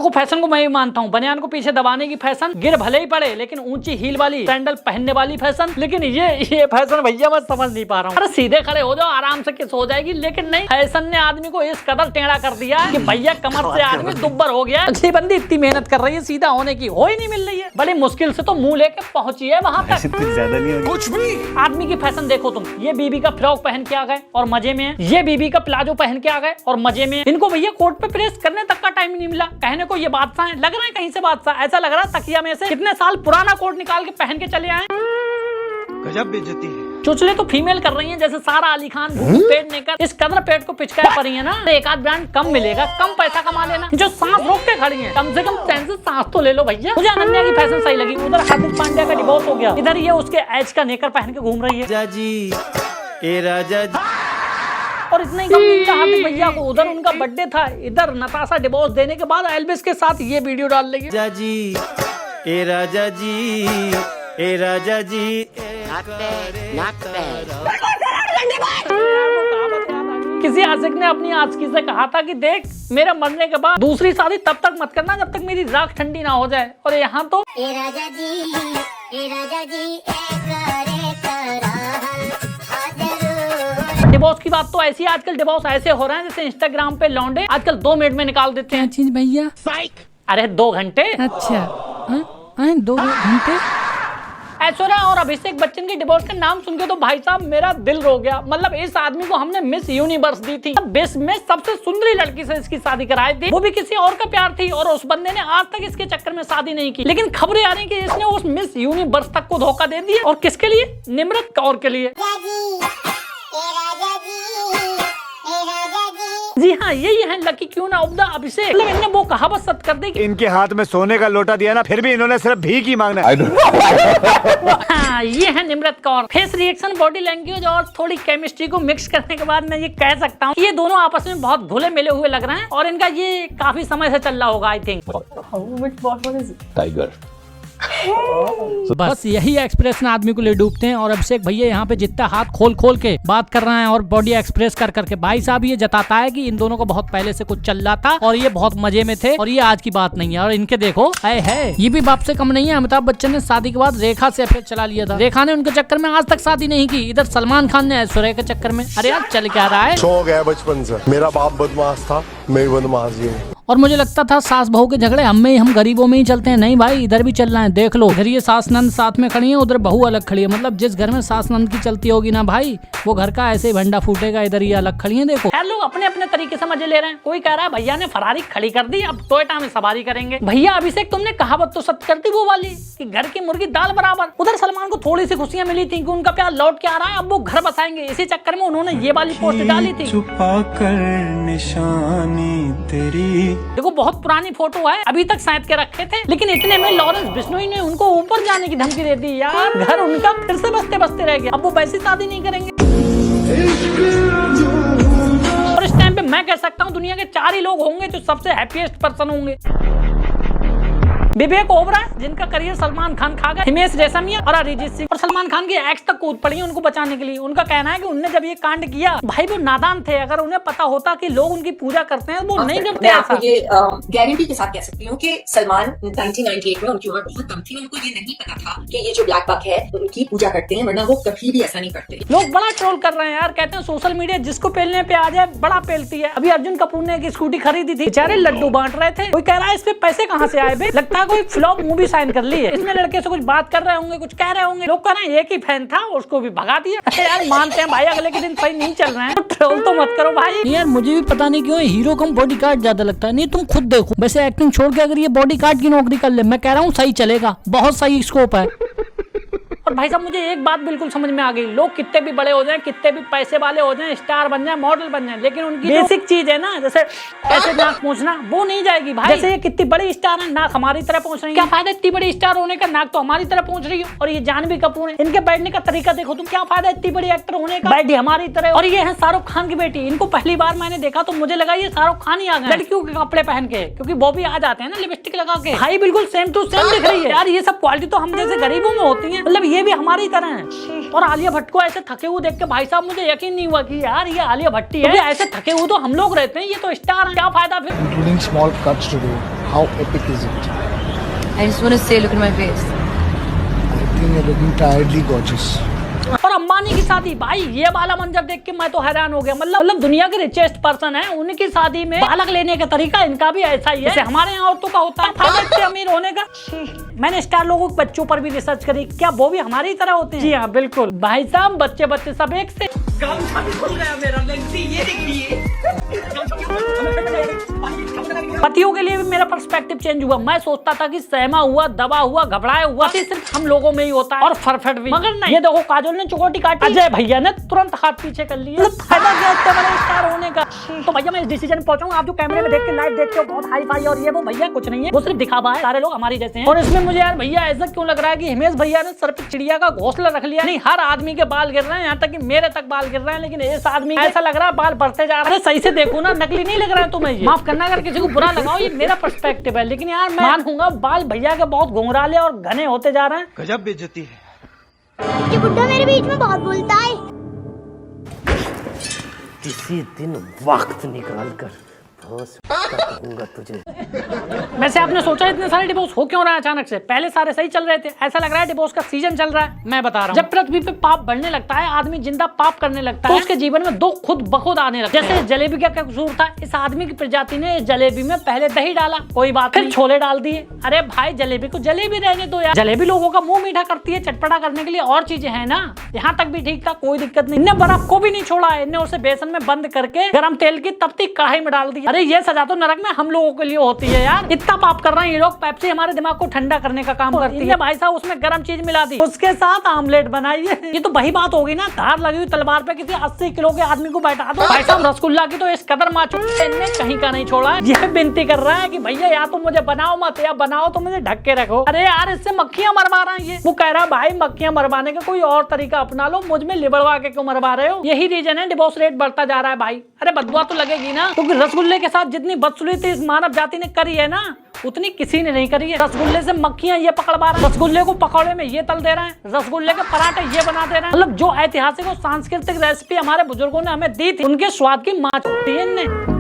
देखो फैशन को मैं भी मानता हूँ, बनियान को पीछे दबाने की फैशन, गिर भले ही पड़े लेकिन ऊंची हील वाली सैंडल पहनने वाली फैशन, लेकिन ये फैशन भैया मैं समझ नहीं पा रहा हूँ। अरे सीधे खड़े हो जाओ, आराम से किस हो जाएगी, लेकिन नहीं, फैशन ने आदमी को इस कदर टेढ़ा कर दिया कि भैया कमर से आदमी दुब्बर हो गया। अगली बंदी इतनी मेहनत कर रही है सीधा होने की, हो ही नहीं मिल रही है, बड़ी मुश्किल से तो मुंह लेके पहुंची है वहां तक। ज्यादा नहीं होगी कुछ भी। आदमी की फैशन देखो तुम, ये बीबी का फ्रॉक पहन के आ गए और मजे में, ये बीबी का प्लाजो पहन के आ गए और मजे में। इनको भैया कोट पे प्रेस करने तक का टाइम नहीं मिला, कहने को ये बादशाह है, लग रहा है कहीं से बादशाह, ऐसा लग रहा है तकिया में से कितने साल पुराना कोट निकाल के पहन के चले आए। गजब बेइज्जती है। चुचले तो फीमेल कर रही हैं जैसे सारा अली खान पेट लेकर, इस कदर पेट को पिचकाए पड़ रही है ना, एक आध ब्रांड कम मिलेगा, कम पैसा कमा लेना। जो सांस रोक के खड़ी है, कम से कम चैन से सांस तो ले लो भैया। मुझे अनन्या की फैशन सही लगी, उधर हार्दिक पांड्या का डिवोर्स हो गया, इधर ये उसके एज का नेकर पहन के घूम रही है राजा जी। और इतना ही कम नहीं था हार्दिक भैया को, उधर उनका बर्थडे था, इधर नताशा डिवोर्स देने के बाद एल्विस के साथ ये वीडियो डाल रही है। राजा जी किसी आशिक ने अपनी आशिकी से कहा था कि देख मेरे मरने के बाद दूसरी शादी तब तक मत करना जब तक मेरी राख ठंडी ना हो जाए, और यहाँ तो राजा जी डिवोर्स की बात तो ऐसी, आजकल डिवोर्स ऐसे हो रहे हैं जैसे इंस्टाग्राम पे लौंडे आजकल 2 मिनट में निकाल देते हैं। चीज भैया? अरे 2 घंटे। अच्छा 2 घंटे। ऐश्वर्या और अभिषेक बच्चन के डिवोर्स का नाम सुन के तो भाई साहब मेरा दिल रो गया। मतलब इस आदमी को हमने मिस यूनिवर्स दी थी, विश्व में सबसे सुंदरी लड़की से इसकी शादी कराई थी, वो भी किसी और का प्यार थी, और उस बंदे ने आज तक इसके चक्कर में शादी नहीं की। लेकिन खबरें आ रही कि इसने उस मिस यूनिवर्स तक को धोखा दे दिया, और किसके लिए? निम्रत कौर के लिए। जी हाँ, यही है लकी क्यों ना उब्दा अभिषेक। मतलब इन्होंने वो कहावत सच कर दी कि इनके हाथ में सोने का लोटा दिया ना, फिर भी इन्होंने सिर्फ भीख ही मांगना है। हाँ, ये है Nimrat Kaur. Face reaction, body language और थोड़ी केमिस्ट्री को मिक्स करने के बाद मैं ये कह सकता हूँ ये दोनों आपस में बहुत घुले मिले हुए लग रहे हैं, और इनका ये काफी समय से चल रहा होगा आई थिंक। टाइगर। बस यही एक्सप्रेशन आदमी को ले डूबते हैं, और अभिषेक भैया यहाँ पे जितना हाथ खोल खोल के बात कर रहे हैं और बॉडी एक्सप्रेस कर करके भाई साहब ये जताता है कि इन दोनों को बहुत पहले से कुछ चल रहा था और ये बहुत मजे में थे, और ये आज की बात नहीं है। और इनके देखो है ये भी बाप से कम नहीं है। अमिताभ बच्चन ने शादी के बाद रेखा से अफेयर चला लिया था, रेखा ने उनके चक्कर में आज तक शादी नहीं की। इधर सलमान खान ने ऐश्वर्या के चक्कर में, अरे यार चल क्या रहा है। शौक है बचपन से, मेरा बाप बदमाश था, मैं बदमाश ही हूँ। और मुझे लगता था सास बहू के झगड़े हम गरीबों में ही चलते हैं, नहीं भाई इधर भी चल रहा है। देख लो इधर ये सास नंद साथ में खड़ी है, उधर बहू अलग खड़ी है। मतलब जिस घर में सास नंद की चलती होगी ना भाई, वो घर का ऐसे ही भंडा फूटेगा। इधर ये अलग खड़ी है। देखो यार लोग अपने अपने तरीके से मजे ले रहे हैं। कोई कह रहा है भैया ने फरारी खड़ी कर दी, अब टोयोटा में सवारी करेंगे। भैया अभिषेक तुमने कहावत तो सच करती वो वाली कि घर की मुर्गी दाल बराबर। उधर सलमान को थोड़ी सी खुशियां मिली थी कि उनका प्यार लौट के आ रहा है, अब वो घर बसाएंगे। इसी चक्कर में उन्होंने ये वाली पोस्ट डाली थी। छुपा कर निशानी तेरी। देखो बहुत पुरानी फोटो है, अभी तक साइड के रखे थे, लेकिन इतने में लॉरेंस बिश्नोई ने उनको ऊपर जाने की धमकी दे दी। यार घर उनका फिर से बसते बसते रह गया, अब वो वैसी शादी नहीं करेंगे। और इस टाइम पे मैं कह सकता हूँ दुनिया के 4 ही लोग होंगे जो सबसे हैप्पीएस्ट पर्सन होंगे। विवेक ओबराय जिनका करियर सलमान खान खा गया, हिमेश रेशमिया और अरिजीत सिंह। और सलमान खान की एक्स तक कूद पड़ी है उनको बचाने के लिए। उनका कहना है कि उनने जब ये कांड किया भाई वो नादान थे, अगर उन्हें पता होता कि लोग उनकी पूजा करते हैं वो नहीं करते। मैं आपको ये गारंटी के साथ कह सकती हूँ कि सलमान 1998 में उनकी उम्र बहुत कम थी, उनको ये नहीं पता था कि ये जो ब्लैक बक है उनकी पूजा करते हैं, वरना वो कभी भी ऐसा नहीं करते। लोग बड़ा ट्रोल कर रहे हैं यार, कहते हैं सोशल मीडिया जिसको पेलने पे आ जाए बड़ा पेलती है। अभी अर्जुन कपूर ने एक स्कूटी खरीदी थी, बेचारे लड्डू बांट रहे थे। कोई कह रहा है इस पे पैसे कहाँ से आए बे, लगता है कोई फ्लॉप मूवी साइन कर ली है। इसमें लड़के से कुछ बात कर रहे होंगे, कुछ कह रहे होंगे, लोग कह रहे हैं एक ही फैन था उसको भी भगा दिया। यार मानते हैं भाई अगले के दिन सही नहीं चल रहे हैं तो ट्रोल तो मत करो भाई। यार मुझे भी पता नहीं क्यों हीरो को बॉडी गार्ड ज्यादा लगता है। नहीं तुम खुद देखो, वैसे एक्टिंग छोड़ के अगर ये बॉडी गार्ड की नौकरी कर ले, मैं कह रहा हूँ सही चलेगा, बहुत सही स्कोप है। और भाई साहब मुझे एक बात बिल्कुल समझ में आ गई, लोग कितने भी बड़े हो जाएं, कितने भी पैसे वाले हो जाएं, स्टार बन जाएं, मॉडल बन जाएं, लेकिन उनकी बेसिक चीज है ना, जैसे ऐसे नाक पहुंचना, वो नहीं जाएगी भाई। जैसे ये कितनी बड़ी स्टार है, नाक हमारी तरह पहुंच रही है, क्या फायदा इतनी बड़ी स्टार होने का, नाक तो हमारी तरह पहुंच रही है। और ये जानवी कपूर है, इनके बैठने का तरीका देखो तुम, क्या फायदा इतनी बड़ी एक्टर होने का, बैठी हमारी तरह। और ये है शाहरुख खान की बेटी, इनको पहली बार मैंने देखा तो मुझे लगा ये शाहरुख खान ही आ गए लड़कियों के कपड़े पहन के, क्योंकि वो भी आ जाते हैं ना लिपस्टिक लगा के। भाई बिल्कुल सेम टू सेम दिख रही है यार। ये सब क्वालिटी तो हम जैसे गरीबों में होती है। मतलब ये भी हमारी तरह है। और आलिया भट्ट को ऐसे थके हुए देख के भाई साहब मुझे यकीन नहीं हुआ कि यार ये आलिया भट्ट ही है। तो ऐसे थके हुए तो हम लोग रहते हैं, ये तो स्टार है, क्या फायदा फिर। Including small cuts to do. How epic is it? I just want to say, look at my face. I think you're looking tiredly gorgeous. और अंबानी की शादी, भाई ये वाला मंजर देख के मैं तो हैरान हो गया। मतलब दुनिया के रिचेस्ट पर्सन है, उनकी शादी में बालक लेने का तरीका इनका भी ऐसा ही है जैसे हमारे यहाँ औरतों का होता है फायदा इतने अमीर होने का। मैंने स्टार लोगों के बच्चों पर भी रिसर्च करी, क्या वो भी हमारी तरह होते हैं? जी हाँ बिल्कुल भाई साहब, बच्चे बच्चे सब एक से। पतियों के लिए भी मेरा पर्सपेक्टिव चेंज हुआ। मैं सोचता था कि सहमा हुआ, दबा हुआ, घबराया हुआ सिर्फ हम लोगों में ही होता है और फरफट भी, मगर नहीं। ये देखो काजोल ने चुकोटी काटी, अजय भैया ने तुरंत हाथ पीछे कर लिया। फायदा क्या इतने बड़े स्टार होने का। तो भैया मैं इस डिसीजन पहुंचा हूँ, आप जो कैमरे में देख के लाइव देखते हो बहुत हाई फाई और ये वो, भैया कुछ नहीं है, वो सिर्फ दिखावा है, सारे लोग हमारी जैसे हैं। और इसमें मुझे यार भैया ऐसा क्यों लग रहा है कि हिमेश भैया ने सर पे चिड़िया का घोंसला रख लिया। नहीं, हर आदमी के बाल गिर रहे हैं, यहाँ तक कि मेरे तक बाल गिर रहे हैं, लेकिन इस आदमी ऐसा लग रहा है बाल बढ़ते जा रहे हैं। सही से देखो ना, नकली नहीं लग रहा है तुम्हें। ये माफ करना अगर किसी को बुरा लगाओ, ये मेरा पर्सपेक्टिव है, लेकिन यार मैं मानूंगा बाल भैया के बहुत घुंघराले और घने होते जा रहे हैं। गजब बेइज्जती है। ये बुड्ढा मेरे बीच में बहुत बोलता है। किसी दिन वक्त निकाल कर कहूंगा तुझे। वैसे आपने सोचा इतने सारे डिवोर्स हो क्यों रहा है अचानक से? पहले सारे सही चल रहे थे, ऐसा लग रहा है डिवोर्स का सीजन चल रहा है। मैं बता रहा हूँ, जब पृथ्वी पे पाप बढ़ने लगता है, आदमी जिंदा पाप करने लगता है, तो उसके जीवन में दुख खुद बखुद आने लगता है। जैसे जलेबी का क्या कसूर था? इस आदमी की प्रजाति ने इस जलेबी में पहले दही डाला, कोई बात नहीं, छोले डाल दिए। अरे भाई जलेबी को जलेबी रहने दो यार, जलेबी लोगों का मुंह मीठा करती है, चटपटा करने के लिए और चीजें है ना। यहाँ तक भी ठीक था, कोई दिक्कत नहीं। इन्हें बर्फ को भी नहीं छोड़ा, इन्हें उसे बेसन में बंद करके गर्म तेल की तपती कढ़ाई में डाल दी। अरे ये सजा तो नरक में हम लोगों के लिए होती है यार। इतना पाप कर रहे हैं ये लोग, पेप्सी हमारे दिमाग को ठंडा करने का काम करती है। भाई साहब उसमें गर्म चीज मिला दी, उसके साथ आमलेट बनाइए। ये तो वही बात होगी ना, धार लगी हुई तलवार पे किसी 80 किलो के आदमी को बैठा दो। भाई साहब रसगुल्ला की तो इस कदर माचो इनने कहीं का नहीं छोड़ा है। यह विनती कर रहा है कि भैया या तो मुझे बनाओ मत, या बनाओ तो मुझे ढक के रखो। अरे यार इससे मक्खियां मरवा रहा है ये। वो कह रहा है भाई मक्खियां मरवाने का कोई और तरीका अपना लो, मुझ में लिबड़वा के क्यों मरवा रहे हो? यही रीजन है डिवोर्स रेट बढ़ता जा रहा है भाई। अरे बदुआ तो लगेगी ना, क्योंकि रसगुल्ले के साथ जितनी बदसलूकी इस मानव जाति ने करी है ना, उतनी किसी ने नहीं करी है। रसगुल्ले से मक्खियां ये पकड़वा रहे हैं, रसगुल्ले को पकौड़े में ये तल दे रहे हैं, रसगुल्ले के पराठे ये बना दे रहे हैं। मतलब जो ऐतिहासिक और सांस्कृतिक रेसिपी हमारे बुजुर्गों ने हमें दी थी, उनके स्वाद की मां चुकी है इनने।